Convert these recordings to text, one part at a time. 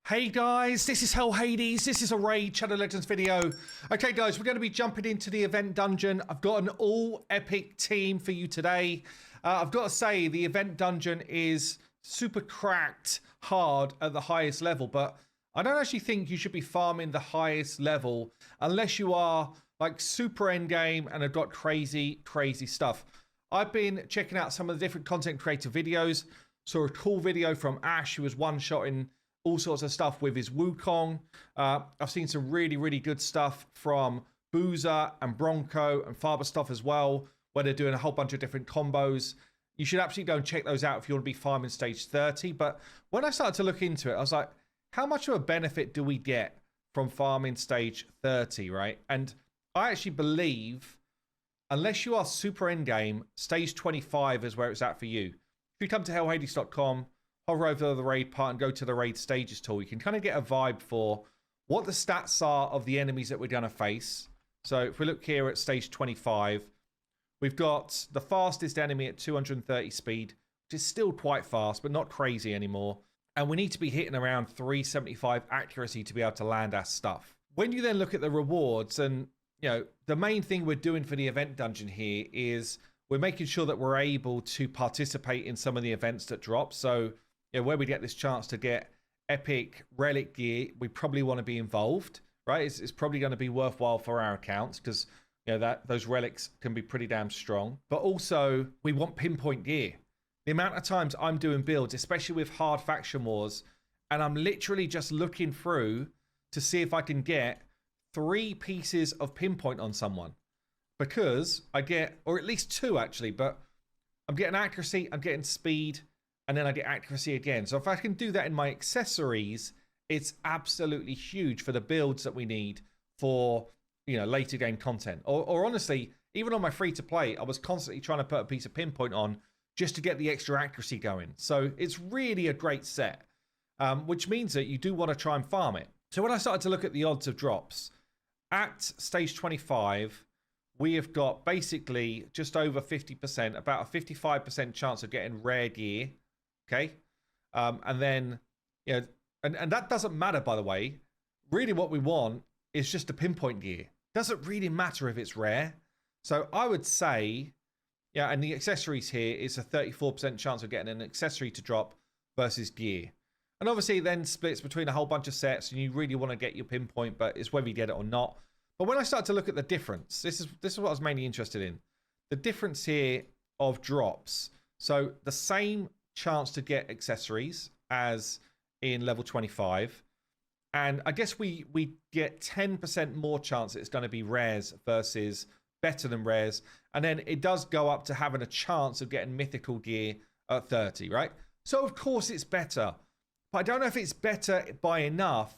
Hey guys, this is Hell Hades. This is a Raid Shadow Legends video. Okay guys, we're going to be jumping into the event dungeon. I've got an all epic team for you today. I've got to say the event dungeon is super cracked hard at the highest level, but I don't actually think you should be farming the highest level unless you are like super end game and have got crazy stuff. I've been checking out some of the different content creator videos. Saw a cool video from Ash who was one-shotting all sorts of stuff with his Wukong. I've seen some really good stuff from Boozer and Bronco and Faber stuff as well, where they're doing a whole bunch of different combos. You should absolutely go and check those out if you want to be farming stage 30. But when I started to look into it, I was like, how much of a benefit do we get from farming stage 30, right? And I actually believe, unless you are super endgame, stage 25 is where it's at for you. If you come to hellhades.com, hover over the raid part and go to the raid stages tool, you can kind of get a vibe for what the stats are of the enemies that we're going to face. So if we look here at stage 25, we've got the fastest enemy at 230 speed, which is still quite fast, but not crazy anymore. And we need to be hitting around 375 accuracy to be able to land our stuff. When you then look at the rewards, and you know, the main thing we're doing for the event dungeon here is we're making sure that we're able to participate in some of the events that drop. So where we get this chance to get epic relic gear, we probably want to be involved, right? It's probably going to be worthwhile for our accounts because those relics can be pretty damn strong. But also, we want pinpoint gear. The amount of times I'm doing builds, especially with hard faction wars, and I'm literally just looking through to see if I can get 3 pieces of pinpoint on someone, because I get, or at least 2 actually, but I'm getting accuracy, I'm getting speed, and then I get accuracy again. So if I can do that in my accessories, it's absolutely huge for the builds that we need for, later game content. Or honestly, even on my free to play, I was constantly trying to put a piece of pinpoint on just to get the extra accuracy going. So it's really a great set, which means that you do want to try and farm it. So when I started to look at the odds of drops, at stage 25, we have got basically just over 50%, about a 55% chance of getting rare gear. Okay. And then, and that doesn't matter, by the way. Really what we want is just a pinpoint gear. Doesn't really matter if it's rare. So I would say, and the accessories here is a 34% chance of getting an accessory to drop versus gear. And obviously it then splits between a whole bunch of sets and you really want to get your pinpoint, but it's whether you get it or not. But when I started to look at the difference, this is what I was mainly interested in. The difference here of drops. So the same chance to get accessories as in level 25, and I guess we get 10% more chance it's going to be rares versus better than rares, and then it does go up to having a chance of getting mythical gear at 30, right? So of course it's better, but I don't know if it's better by enough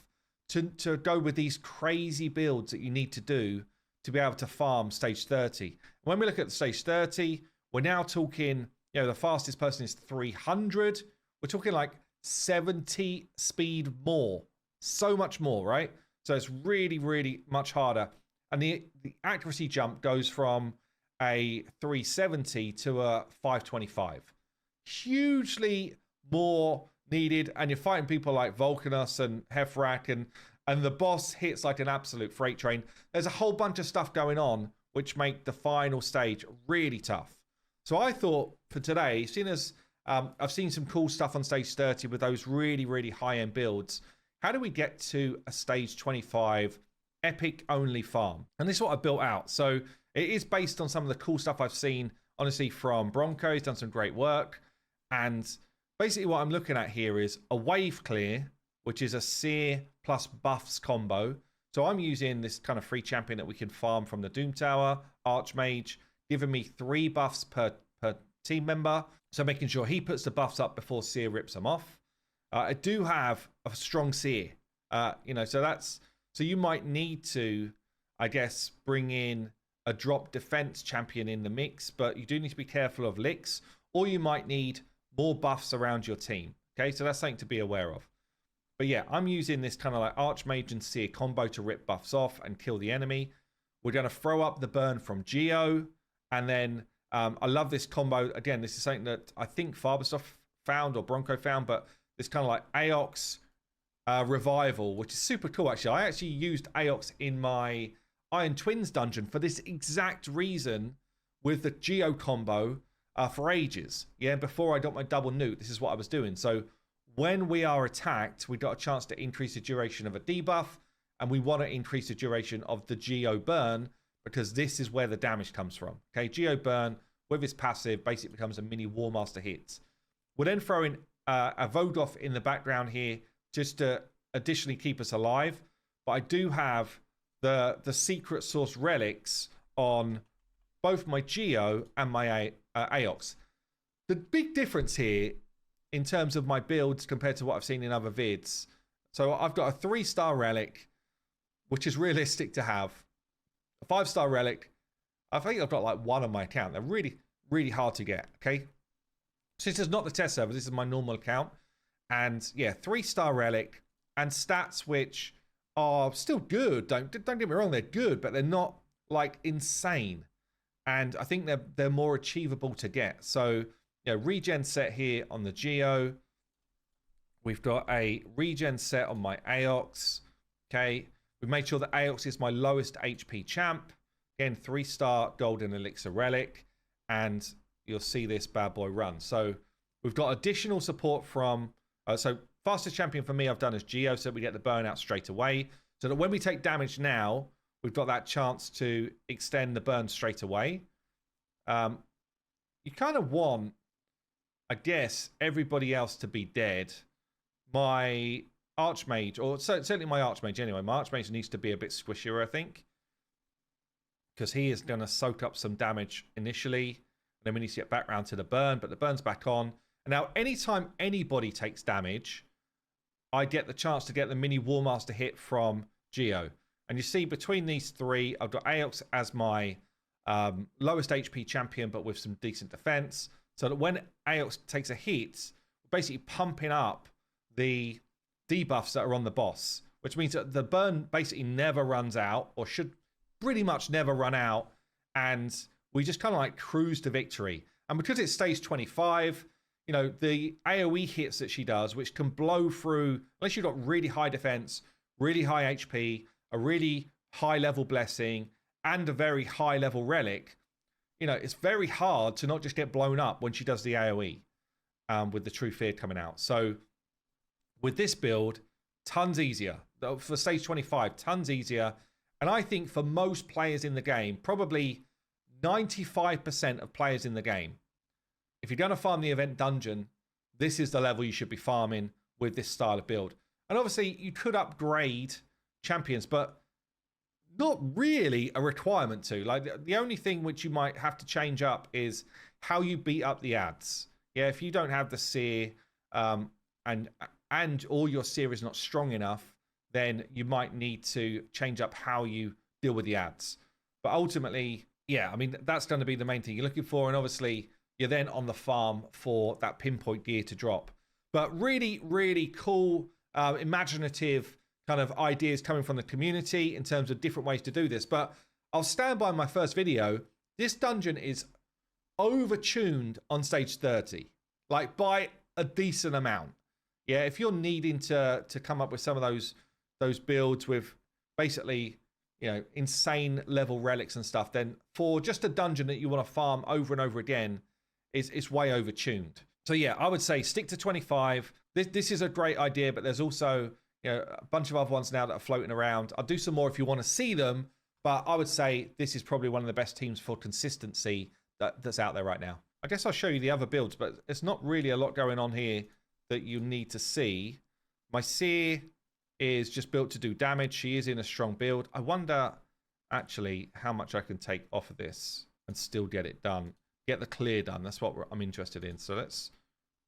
to go with these crazy builds that you need to do to be able to farm stage 30. When we look at stage 30, we're now talking, the fastest person is 300. We're talking like 70 speed more. So much more, right? So it's really much harder. And the accuracy jump goes from a 370 to a 525. Hugely more needed. And you're fighting people like Volcanus and Hefrak, and the boss hits like an absolute freight train. There's a whole bunch of stuff going on which make the final stage really tough. So I thought for today, seeing as I've seen some cool stuff on stage 30 with those really high-end builds, how do we get to a stage 25 epic only farm? And this is what I built out. So it is based on some of the cool stuff I've seen, honestly, from Bronco. He's done some great work. And basically what I'm looking at here is a wave clear, which is a seer plus buffs combo. So I'm using this kind of free champion that we can farm from the Doom Tower, Archmage, giving me 3 buffs per team member. So making sure he puts the buffs up before Seer rips them off. I do have a strong Seer, so you might need to, I guess, bring in a drop defense champion in the mix, but you do need to be careful of licks, or you might need more buffs around your team. Okay, so that's something to be aware of. But yeah, I'm using this kind of like Archmage and Seer combo to rip buffs off and kill the enemy. We're going to throw up the burn from Geo. And then I love this combo. Again, this is something that I think Faberstuff found or Bronco found, but this kind of like Aox, revival, which is super cool, actually. I actually used Aox in my Iron Twins dungeon for this exact reason with the Geo combo for ages. Yeah, before I got my double nuke, this is what I was doing. So when we are attacked, we got a chance to increase the duration of a debuff, and we want to increase the duration of the Geo burn, because this is where the damage comes from. Okay, Geo burn with its passive basically becomes a mini War Master hit. We're then throwing a Vogoth in the background here just to additionally keep us alive. But I do have the secret source relics on both my Geo and my Aox. The big difference here in terms of my builds compared to what I've seen in other vids. So I've got a 3-star relic, which is realistic to have. A 5-star relic, I think I've got like 1 on my account. They're really, really hard to get, okay? Since it's not the test server, this is my normal account. And yeah, 3-star relic and stats which are still good. Don't get me wrong, they're good, but they're not like insane. And I think they're more achievable to get. So, you know, regen set here on the Geo. We've got a regen set on my Aox. Okay. We've made sure that Aox is my lowest HP champ. Again, 3-star golden elixir relic. And you'll see this bad boy run. So we've got additional support from... so fastest champion for me I've done is Geo, so we get the burnout straight away. So that when we take damage now, we've got that chance to extend the burn straight away. You kind of want, I guess, everybody else to be dead. My Archmage, or certainly my Archmage anyway, my Archmage needs to be a bit squishier, I think. Because he is going to soak up some damage initially. Then we need to get back round to the burn, but the burn's back on. And now, anytime anybody takes damage, I get the chance to get the mini War Master hit from Geo. And you see, between these three, I've got Aox as my lowest HP champion, but with some decent defense. So that when Aox takes a hit, we're basically pumping up the debuffs that are on the boss, which means that the burn basically never runs out, or should pretty much never run out. And we just kind of like cruise to victory. And because it's stage 25, you know, the AoE hits that she does, which can blow through, unless you've got really high defense, really high HP, a really high level blessing, and a very high level relic, you know, it's very hard to not just get blown up when she does the AoE with the True Fear coming out. So with this build, tons easier. For stage 25, tons easier. And I think for most players in the game, probably 95% of players in the game, if you're going to farm the event dungeon, this is the level you should be farming with this style of build. And obviously, you could upgrade champions, but not really a requirement to. Like, the only thing which you might have to change up is how you beat up the ads. Yeah, if you don't have the seer and or your seer is not strong enough, then you might need to change up how you deal with the ads. But ultimately, yeah, I mean, that's going to be the main thing you're looking for. And obviously, you're then on the farm for that pinpoint gear to drop. But really, really cool, imaginative kind of ideas coming from the community in terms of different ways to do this. But I'll stand by my first video. This dungeon is overtuned on stage 30, like by a decent amount. Yeah, if you're needing to come up with some of those builds with basically, you know, insane level relics and stuff, then for just a dungeon that you want to farm over and over again, it's way overtuned. So yeah, I would say stick to 25. This is a great idea, but there's also, you know, a bunch of other ones now that are floating around. I'll do some more if you want to see them, but I would say this is probably one of the best teams for consistency that's out there right now. I guess I'll show you the other builds, but there's not really a lot going on here that you need to see. My Seer is just built to do damage. She is in a strong build. I wonder actually how much I can take off of this and still get it done. Get the clear done. That's what I'm interested in. So let's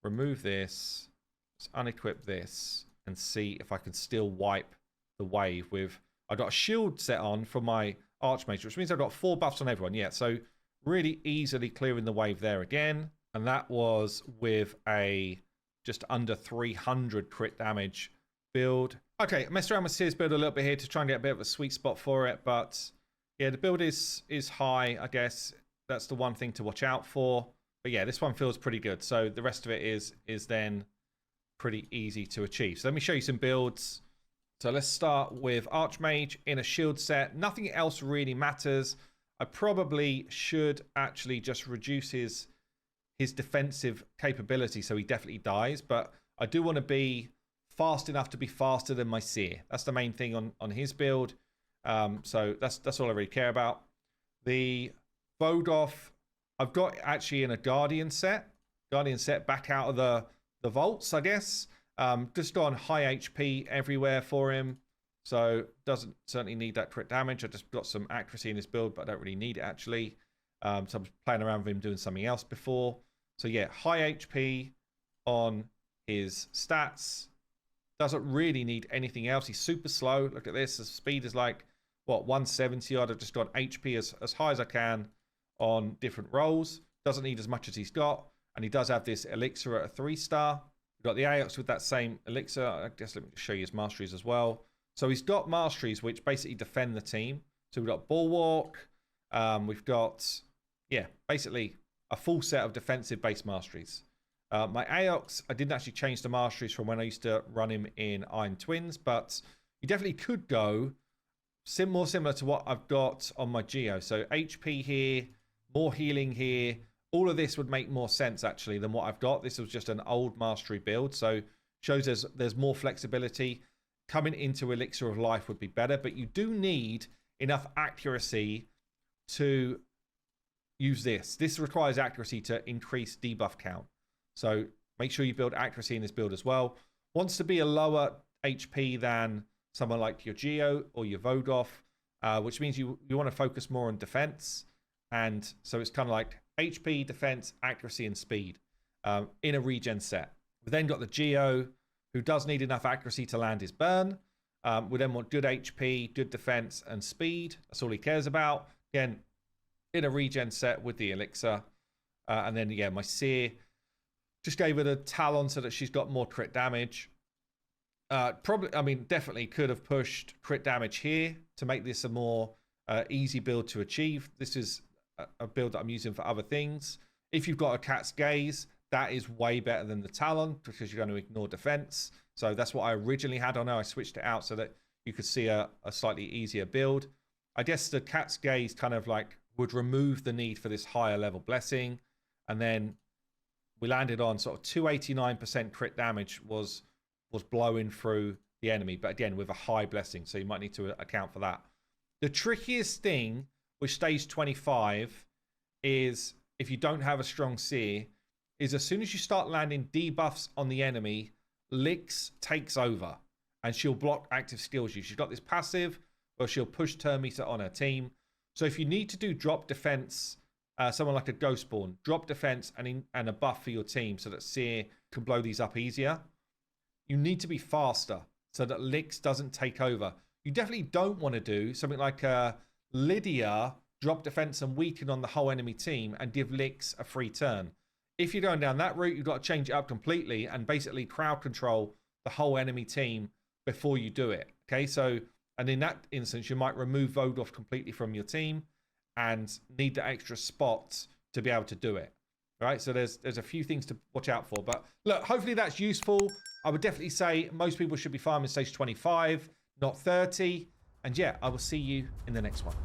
remove this. Let's unequip this and see if I can still wipe the wave with... I got a shield set on for my Archmage, which means I've got 4 buffs on everyone. Yeah, so really easily clearing the wave there again. And that was with a just under 300 crit damage build. Okay, I messed around with Seer's build a little bit here to try and get a bit of a sweet spot for it. But yeah, the build is high, I guess. That's the one thing to watch out for. But yeah, this one feels pretty good. So the rest of it is then pretty easy to achieve. So let me show you some builds. So let's start with Archmage in a shield set. Nothing else really matters. I probably should actually just reduce his defensive capability so he definitely dies, but I do want to be fast enough to be faster than my Seer. That's the main thing on his build. So that's all I really care about. The Vodoff, I've got actually in a Guardian set back out of the vaults, I guess. Just gone high HP everywhere for him, so doesn't certainly need that crit damage. I just got some accuracy in his build, but I don't really need it actually. So I'm playing around with him doing something else before. So yeah, high HP on his stats. Doesn't really need anything else. He's super slow. Look at this. The speed is like, what, 170 odd. I've just got HP as high as I can on different rolls. Doesn't need as much as he's got. And he does have this elixir at a 3-star. We've got the Aox with that same elixir. I guess let me show you his masteries as well. So he's got masteries which basically defend the team. So we've got Bulwark. We've got, yeah, basically a full set of defensive base masteries. My Aox, I didn't actually change the masteries from when I used to run him in Iron Twins, but you definitely could go more similar to what I've got on my Geo. So HP here, more healing here. All of this would make more sense actually than what I've got. This was just an old mastery build, so shows there's more flexibility. Coming into Elixir of Life would be better, but you do need enough accuracy to use this. This requires accuracy to increase debuff count. So make sure you build accuracy in this build as well. Wants to be a lower HP than someone like your Geo or your Vodoff, which means you want to focus more on defense. And so it's kind of like HP, defense, accuracy, and speed in a regen set. We then got the Geo, who does need enough accuracy to land his burn. We then want good HP, good defense, and speed. That's all he cares about. Again, in a regen set with the elixir. And then, yeah, my Seer. Just gave her the Talon so that she's got more crit damage. Probably, I mean, definitely could have pushed crit damage here to make this a more easy build to achieve. This is a build that I'm using for other things. If you've got a Cat's Gaze, that is way better than the Talon because you're going to ignore defense. So that's what I originally had on there. I switched it out so that you could see a slightly easier build. I guess the Cat's Gaze kind of like would remove the need for this higher level blessing. And then we landed on sort of 289% crit damage was blowing through the enemy, but again with a high blessing, so you might need to account for that. The trickiest thing with stage 25 is, if you don't have a strong Seer, is as soon as you start landing debuffs on the enemy, Lix takes over and she'll block active skills use. She's got this passive where she'll push turn meter on her team. So if you need to do drop defense, someone like a Ghostborn, drop defense and a buff for your team so that Seer can blow these up easier, you need to be faster so that Lix doesn't take over. You definitely don't want to do something like Lydia, drop defense and weaken on the whole enemy team and give Lix a free turn. If you're going down that route, you've got to change it up completely and basically crowd control the whole enemy team before you do it. Okay, so, and in that instance, you might remove Vodoff completely from your team and need the extra spots to be able to do it. All right, so there's a few things to watch out for. But look, hopefully that's useful. I would definitely say most people should be farming stage 25, not 30. And yeah, I will see you in the next one.